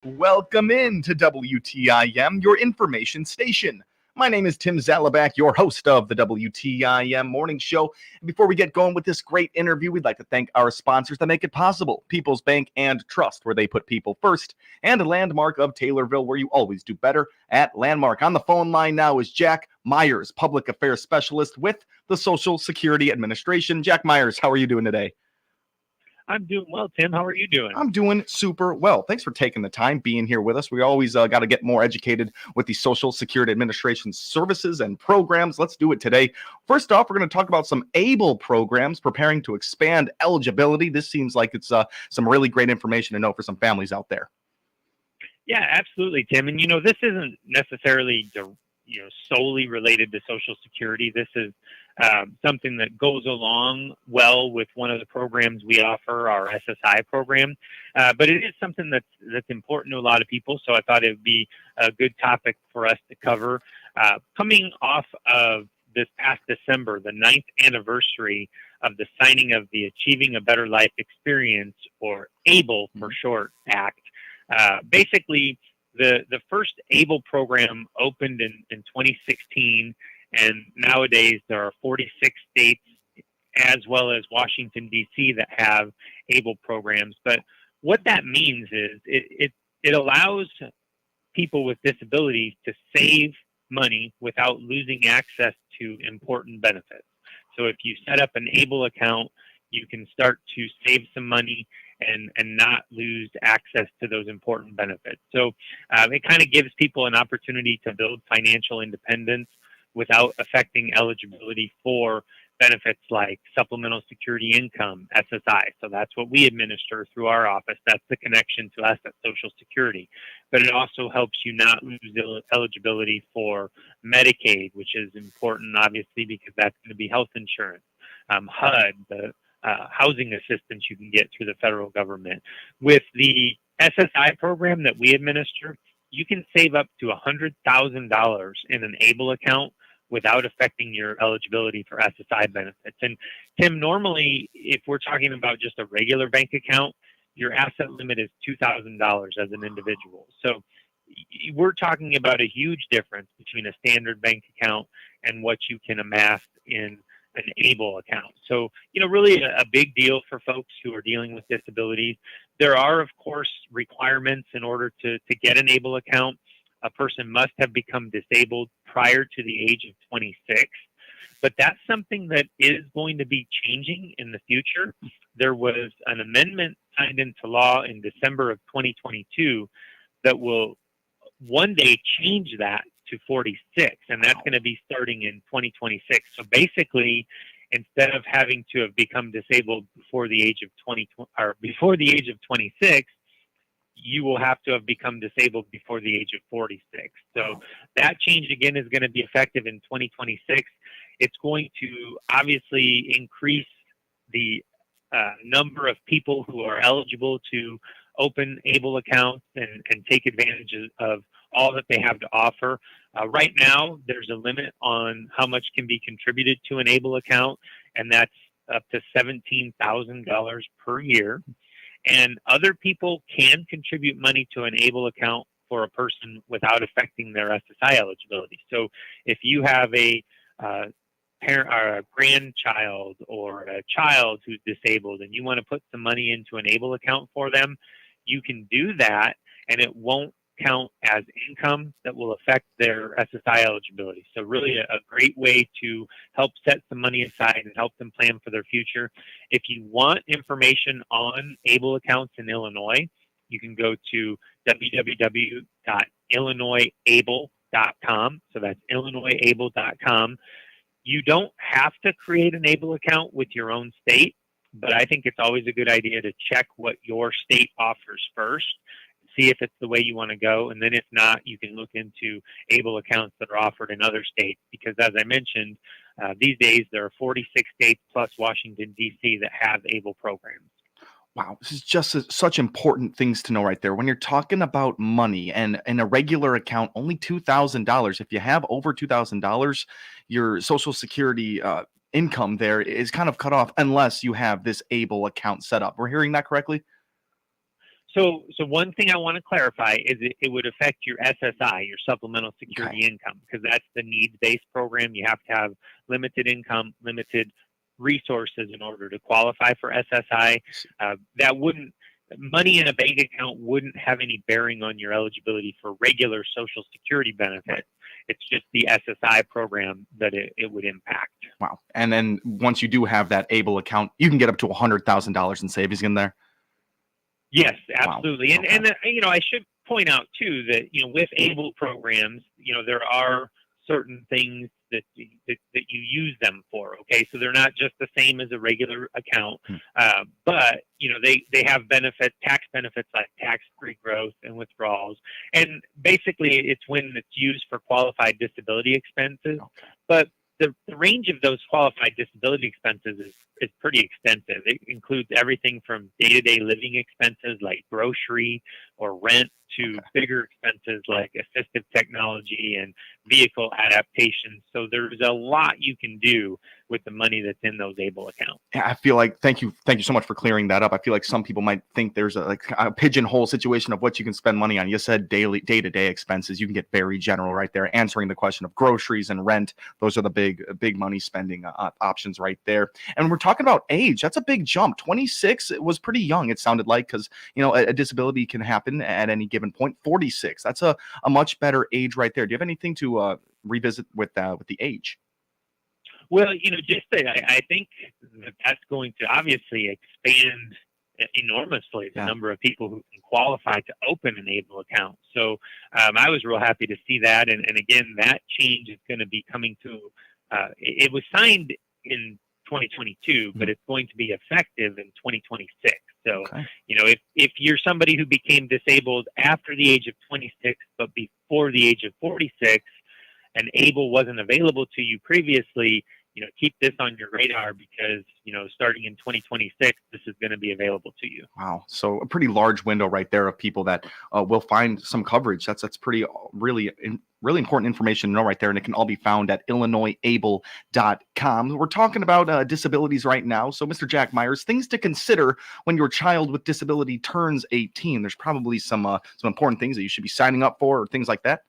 Welcome in to WTIM, your information station. My name is Tim Zalabak, your host of the WTIM Morning Show. And before we get going with this great interview, we'd like to thank our sponsors that make it possible. People's Bank and Trust, where they put people first, and Landmark of Taylorville, where you always do better at Landmark. On the phone line now is Jack Myers, Public Affairs Specialist with the Social Security Administration. Jack Myers, how are you doing today? I'm doing well, Tim. How are you doing? I'm doing super well. Thanks for taking the time being here with us. We always got to get more educated with the Social Security Administration services and programs. Let's do it today. First off, we're going to talk about some ABLE programs preparing to expand eligibility. This seems like it's some really great information to know for some families out there. Yeah, absolutely, Tim. And, this isn't necessarily solely related to Social Security. This is something that goes along well with one of the programs we offer, our SSI program. But it is something that's important to a lot of people. So I thought it would be a good topic for us to cover. Coming off of this past December, the 9th anniversary of the signing of the Achieving a Better Life Experience, or ABLE for short, Act. Basically, the first ABLE program opened in 2016, and nowadays there are 46 states as well as Washington, D.C. that have ABLE programs. But what that means is it allows people with disabilities to save money without losing access to important benefits. So if you set up an ABLE account, you can start to save some money and not lose access to those important benefits. So it kind of gives people an opportunity to build financial independence without affecting eligibility for benefits like supplemental security income, SSI. So that's what we administer through our office. That's the connection to us at Social Security. But it also helps you not lose eligibility for Medicaid, which is important, obviously, because that's going to be health insurance. HUD, the housing assistance you can get through the federal government. With the SSI program that we administer, you can save up to $100,000 in an ABLE account without affecting your eligibility for SSI benefits. And Tim, normally, if we're talking about just a regular bank account, your asset limit is $2,000 as an individual. So we're talking about a huge difference between a standard bank account and what you can amass in an ABLE account. So, really a big deal for folks who are dealing with disabilities. There are, of course, requirements in order to get an ABLE account. A person must have become disabled prior to the age of 26. But that's something that is going to be changing in the future. There was an amendment signed into law in December of 2022 that will one day change that to 46, and that's going to be starting in 2026. So basically, instead of having to have become disabled before the age of 26, you will have to have become disabled before the age of 46. So that change again is going to be effective in 2026. It's going to obviously increase the number of people who are eligible to open ABLE accounts and take advantage of all that they have to offer. Right now, there's a limit on how much can be contributed to an ABLE account, and that's up to $17,000 per year. And other people can contribute money to an ABLE account for a person without affecting their SSI eligibility. So if you have a parent or a grandchild or a child who's disabled and you want to put some money into an ABLE account for them, you can do that, and it won't count as income that will affect their SSI eligibility. So really a great way to help set some money aside and help them plan for their future. If you want information on ABLE accounts in Illinois, you can go to www.illinoisable.com. So that's illinoisable.com. You don't have to create an ABLE account with your own state, but I think it's always a good idea to check what your state offers first, see if it's the way you want to go. And then if not, you can look into ABLE accounts that are offered in other states, because as I mentioned, these days there are 46 states plus Washington, D.C. that have ABLE programs. Wow, this is just such important things to know right there. When you're talking about money and in a regular account, only $2,000. If you have over $2,000, your Social Security income there is kind of cut off unless you have this ABLE account set up. We're hearing that correctly? So one thing I want to clarify is it would affect your SSI, your supplemental security Okay. income, because that's the needs-based program. You have to have limited income, limited resources in order to qualify for SSI. That wouldn't money in a bank account wouldn't have any bearing on your eligibility for regular Social Security benefits. Right. It's just the SSI program that it would impact. Wow. And then once you do have that ABLE account, you can get up to $100,000 in savings in there. Yes, Wow. absolutely. Okay. And I should point out too that with ABLE programs, there are certain things that you use them for. Okay, so they're not just the same as a regular account, but they have benefits, tax benefits like tax-free growth and withdrawals, and basically it's when it's used for qualified disability expenses. Okay. But the range of those qualified disability expenses is pretty extensive. It includes everything from day-to-day living expenses like grocery or rent to bigger expenses like assistive technology and vehicle adaptation. So there's a lot you can do with the money that's in those ABLE accounts. Yeah, I feel like thank you so much for clearing that up. I feel like some people might think there's a pigeonhole situation of what you can spend money on. You said day-to-day expenses. You can get very general right there, answering the question of groceries and rent. Those are the big money spending options right there. And we're talking about age. That's a big jump. 26 was pretty young. It sounded like, because a disability can happen at any given point. 46. That's a much better age right there. Do you have anything to revisit with the age? Well, I think that's going to obviously expand enormously the number of people who can qualify to open an ABLE account. So I was real happy to see that. And again, that change is going to be coming to, it was signed in 2022, but it's going to be effective in 2026. So, if you're somebody who became disabled after the age of 26, but before the age of 46, and ABLE wasn't available to you previously, keep this on your radar because, starting in 2026, this is going to be available to you. Wow. So a pretty large window right there of people that will find some coverage. That's pretty, really important information to know right there. And it can all be found at illinoisable.com. We're talking about disabilities right now. So Mr. Jack Myers, things to consider when your child with disability turns 18. There's probably some important things that you should be signing up for or things like that.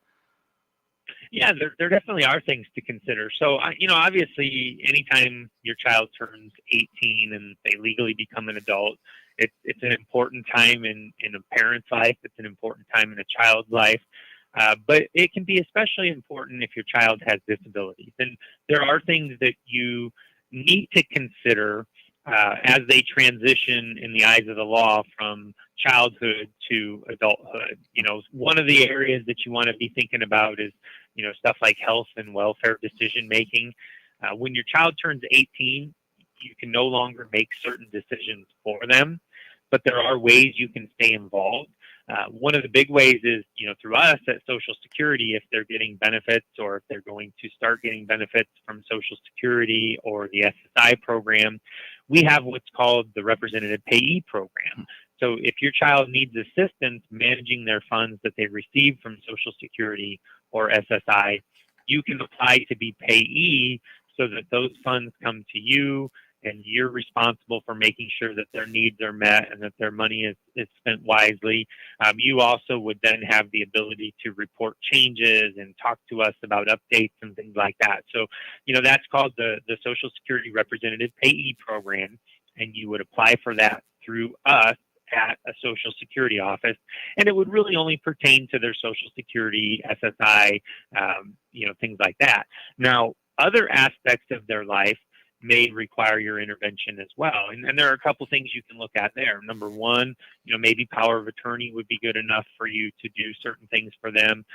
Yeah, there definitely are things to consider. So, obviously, anytime your child turns 18 and they legally become an adult, it's an important time in a parent's life. It's an important time in a child's life. But it can be especially important if your child has disabilities. And there are things that you need to consider as they transition in the eyes of the law from childhood to adulthood. One of the areas that you want to be thinking about is, stuff like health and welfare decision making. When your child turns 18, you can no longer make certain decisions for them, but there are ways you can stay involved. One of the big ways is, through us at Social Security, if they're getting benefits or if they're going to start getting benefits from Social Security or the SSI program, we have what's called the Representative Payee Program. So if your child needs assistance managing their funds that they receive from Social Security or SSI, you can apply to be payee so that those funds come to you and you're responsible for making sure that their needs are met and that their money is spent wisely. You also would then have the ability to report changes and talk to us about updates and things like that. So, that's called the Social Security Representative Payee Program, and you would apply for that through us at a Social Security office, and it would really only pertain to their Social Security, SSI, things like that. Now, other aspects of their life may require your intervention as well. And there are a couple things you can look at there. Number one, maybe power of attorney would be good enough for you to do certain things for them.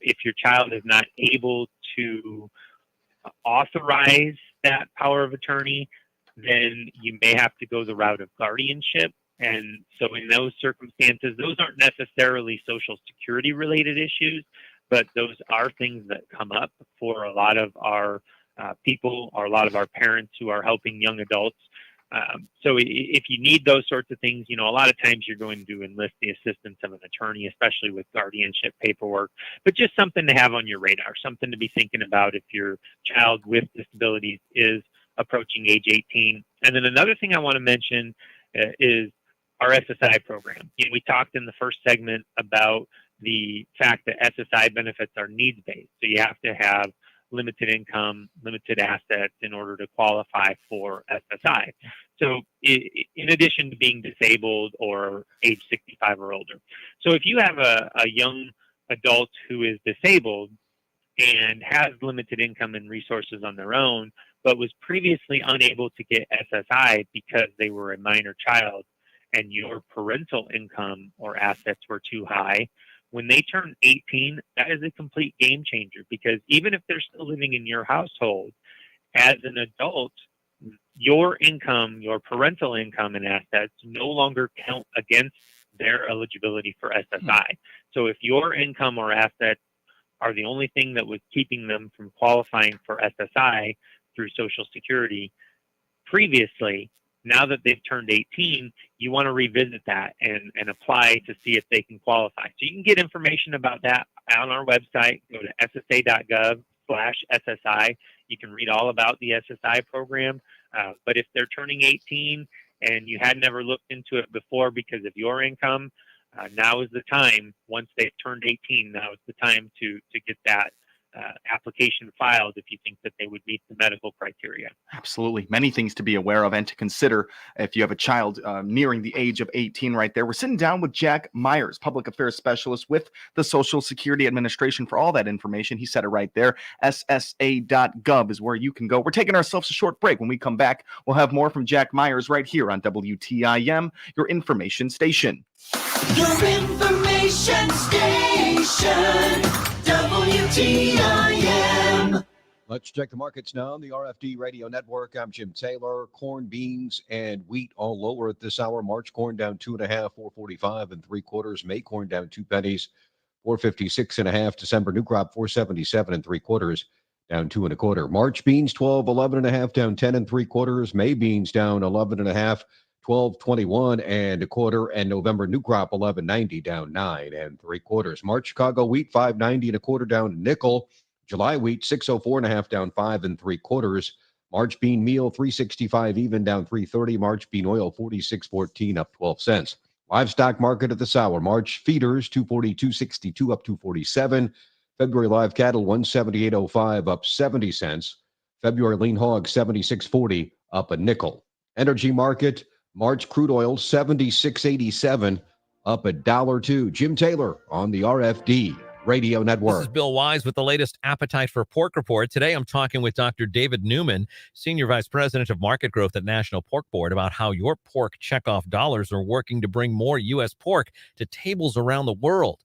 If your child is not able to authorize that power of attorney, then you may have to go the route of guardianship. And so in those circumstances, those aren't necessarily Social Security related issues, but those are things that come up for a lot of our people or a lot of our parents who are helping young adults. So if you need those sorts of things, a lot of times you're going to enlist the assistance of an attorney, especially with guardianship paperwork, but just something to have on your radar, something to be thinking about if your child with disabilities is approaching age 18. And then another thing I want to mention is our SSI program. We talked in the first segment about the fact that SSI benefits are needs-based. So you have to have limited income, limited assets in order to qualify for SSI. So in addition to being disabled or age 65 or older. So if you have a young adult who is disabled and has limited income and resources on their own, but was previously unable to get SSI because they were a minor child and your parental income or assets were too high, when they turn 18, that is a complete game changer, because even if they're still living in your household, as an adult, your income, your parental income and assets no longer count against their eligibility for SSI. So if your income or assets are the only thing that was keeping them from qualifying for SSI through Social Security previously, now that they've turned 18, you want to revisit that and apply to see if they can qualify. So you can get information about that on our website. Go to ssa.gov/SSI. You can read all about the SSI program. But if they're turning 18 and you had never looked into it before because of your income, now is the time. Once they've turned 18, now is the time to get that application filed if you think that they would meet the medical criteria. Absolutely. Many things to be aware of and to consider if you have a child nearing the age of 18 right there. We're sitting down with Jack Myers, Public Affairs Specialist with the Social Security Administration, for all that information. He said it right there. SSA.gov is where you can go. We're taking ourselves a short break. When we come back, we'll have more from Jack Myers right here on WTIM, your information station. Your information station, WTIM. Let's check the markets now on the RFD Radio Network. I'm Jim Taylor. Corn, beans, and wheat all lower at this hour. March corn down 2.5, 4.45 3/4. May corn down 2 pennies, 4.56 December new crop 4.77 3/4, down 2 1/4. March beans 12.11 down 10 3/4. May beans down 11.5. 12.21 1/4, and November new crop 11.90 down 9 3/4. March Chicago wheat 5.90 1/4 down a nickel. July wheat 604.5 down 5 3/4. March bean meal 365 even down 3.30. March bean oil 46.14 up 12 cents. Livestock market at this hour. March feeders 242.62 up 247. February live cattle 178.05 up 70 cents. February lean hog 76.40 up a nickel. Energy market. March crude oil, 76.87, up $1.02. Jim Taylor on the RFD Radio Network. This is Bill Wise with the latest Appetite for Pork report. Today, I'm talking with Dr. David Newman, Senior Vice President of Market Growth at National Pork Board, about how your pork checkoff dollars are working to bring more U.S. pork to tables around the world.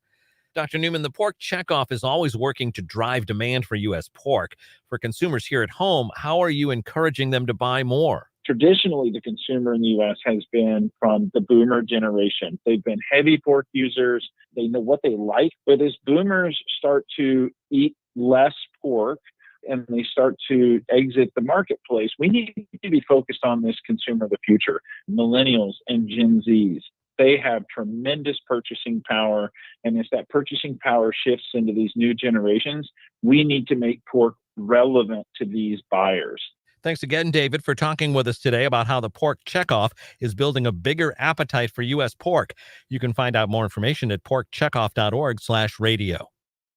Dr. Newman, the pork checkoff is always working to drive demand for U.S. pork. For consumers here at home, how are you encouraging them to buy more? Traditionally, the consumer in the U.S. has been from the boomer generation. They've been heavy pork users. They know what they like. But as boomers start to eat less pork and they start to exit the marketplace, we need to be focused on this consumer of the future, millennials and Gen Zs. They have tremendous purchasing power. And as that purchasing power shifts into these new generations, we need to make pork relevant to these buyers. Thanks again, David, for talking with us today about how the pork checkoff is building a bigger appetite for U.S. pork. You can find out more information at porkcheckoff.org/radio.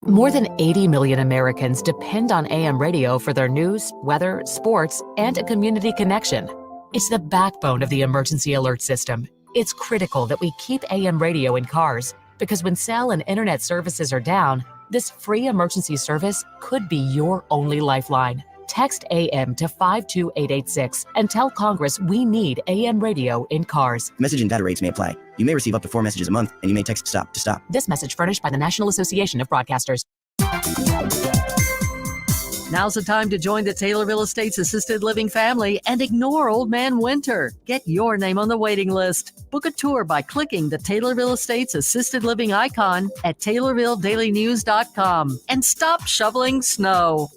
More than 80 million Americans depend on AM radio for their news, weather, sports, and a community connection. It's the backbone of the emergency alert system. It's critical that we keep AM radio in cars, because when cell and internet services are down, this free emergency service could be your only lifeline. Text AM to 52886 and tell Congress we need AM radio in cars. Message and data rates may apply. You may receive up to 4 messages a month, and you may text STOP to stop. This message furnished by the National Association of Broadcasters. Now's the time to join the Taylorville Estates Assisted Living family and ignore Old Man Winter. Get your name on the waiting list. Book a tour by clicking the Taylorville Estates Assisted Living icon at TaylorvilleDailyNews.com and stop shoveling snow.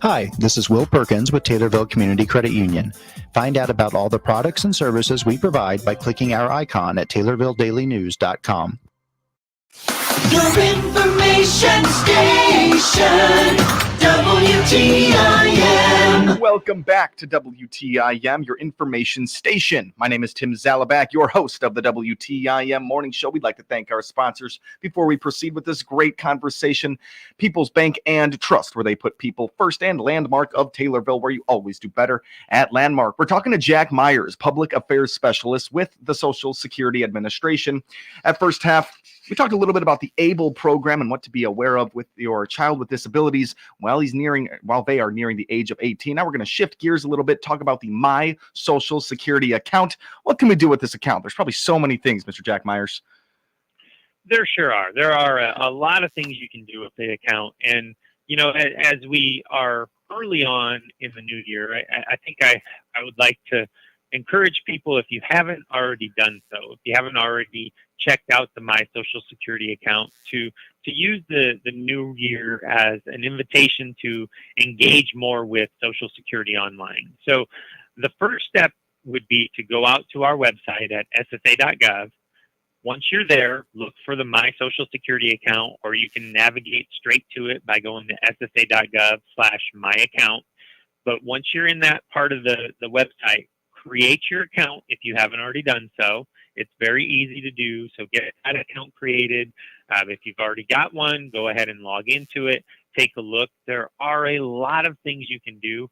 Hi, this is Will Perkins with Taylorville Community Credit Union. Find out about all the products and services we provide by clicking our icon at TaylorvilleDailyNews.com. Your information station, WTIM. Welcome back to WTIM, your information station. My name is Tim Zalabak, your host of the WTIM Morning Show. We'd like to thank our sponsors before we proceed with this great conversation. People's Bank and Trust, where they put people first, and Landmark of Taylorville, where you always do better at Landmark. We're talking to Jack Myers, Public Affairs Specialist with the Social Security Administration. At first half, we talked a little bit about the ABLE program and what to be aware of with your child with disabilities while they are nearing the age of 18. Now we're going to shift gears a little bit, talk about the My Social Security account. What can we do with this account? There's probably so many things, Mr. Jack Myers. There sure are. There are a lot of things you can do with the account. And, as we are early on in the new year, I think I would like to encourage people, if you haven't already done so, if you haven't already checked out the My Social Security account, to use the new year as an invitation to engage more with Social Security online. So the first step would be to go out to our website at ssa.gov. Once you're there, look for the My Social Security account, or you can navigate straight to it by going to ssa.gov/myaccount. But once you're in that part of the website, create your account if you haven't already done so. It's very easy to do, so get that account created. If you've already got one, go ahead and log into it. Take a look. There are a lot of things you can do.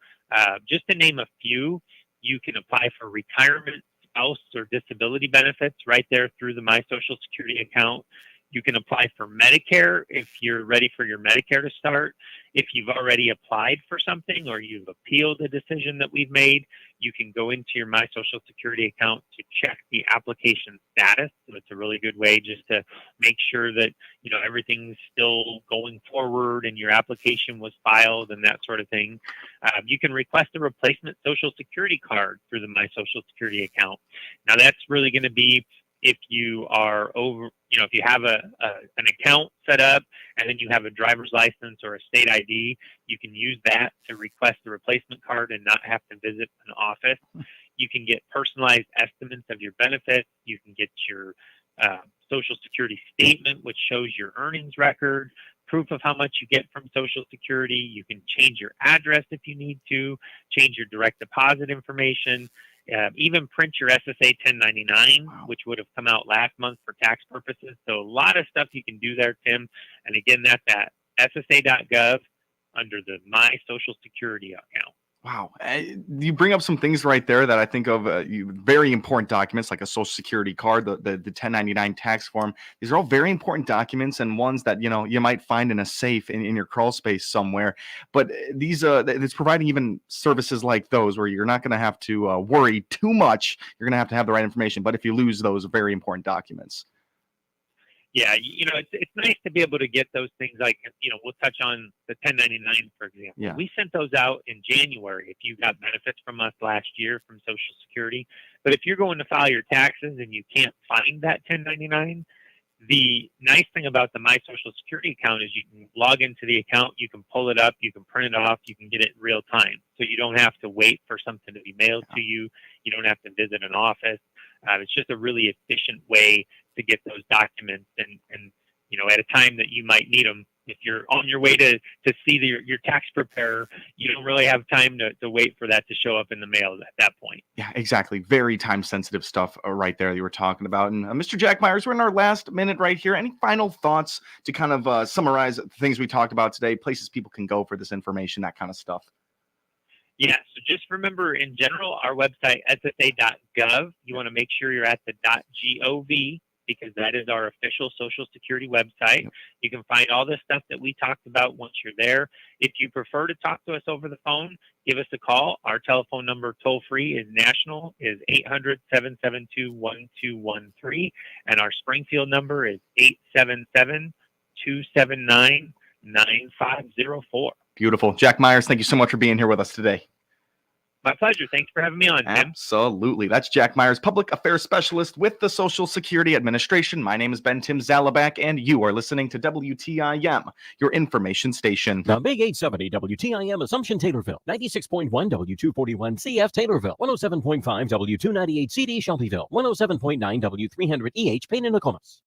Just to name a few, you can apply for retirement, spouse, or disability benefits right there through the My Social Security account. You can apply for Medicare if you're ready for your Medicare to start. If you've already applied for something or you've appealed a decision that we've made, you can go into your My Social Security account to check the application status. So it's a really good way just to make sure that, everything's still going forward and your application was filed and that sort of thing. You can request a replacement Social Security card through the My Social Security account. Now that's really going to be if you are over, if you have an account set up and then you have a driver's license or a state ID, you can use that to request a replacement card and not have to visit an office. You can get personalized estimates of your benefits. You can get your Social Security statement, which shows your earnings record, proof of how much you get from Social Security. You can change your address if you need to, change your direct deposit information. Even print your SSA 1099, which would have come out last month for tax purposes. So a lot of stuff you can do there, Tim. And again, that's at ssa.gov under the My Social Security account. Wow. You bring up some things right there that I think of very important documents like a Social Security card, the 1099 tax form. These are all very important documents and ones that, you might find in a safe in your crawl space somewhere. But these it's providing even services like those where you're not going to have to worry too much. You're going to have the right information. But if you lose those very important documents. Yeah, it's nice to be able to get those things like, we'll touch on the 1099, for example. Yeah. We sent those out in January if you got benefits from us last year from Social Security. But if you're going to file your taxes and you can't find that 1099, the nice thing about the My Social Security account is you can log into the account, you can pull it up, you can print it off, you can get it in real time. So you don't have to wait for something to be mailed to you. You don't have to visit an office. It's just a really efficient way to get those documents and at a time that you might need them. If you're on your way to see your tax preparer, you don't really have time to wait for that to show up in the mail at that point. Yeah, exactly. Very time sensitive stuff right there that you were talking about. And Mr. Jack Myers, we're in our last minute right here. Any final thoughts to kind of summarize the things we talked about today, places people can go for this information, that kind of stuff? Yeah, so just remember, in general, our website, ssa.gov, you want to make sure you're at the .gov, because that is our official Social Security website. You can find all the stuff that we talked about once you're there. If you prefer to talk to us over the phone, give us a call. Our telephone number toll-free is national, is 800-772-1213, and our Springfield number is 877-279-9504. Beautiful. Jack Myers, thank you so much for being here with us today. My pleasure. Thanks for having me on, Tim. Absolutely. That's Jack Myers, Public Affairs Specialist with the Social Security Administration. My name is Tim Zalabak, and you are listening to WTIM, your information station. The Big 870 WTIM Assumption Taylorville, 96.1 W241 CF Taylorville, 107.5 W298 CD Shelbyville, 107.9 W300 EH Payne and Nokomis.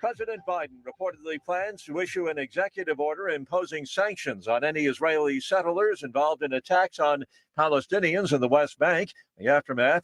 President Biden reportedly plans to issue an executive order imposing sanctions on any Israeli settlers involved in attacks on Palestinians in the West Bank. The aftermath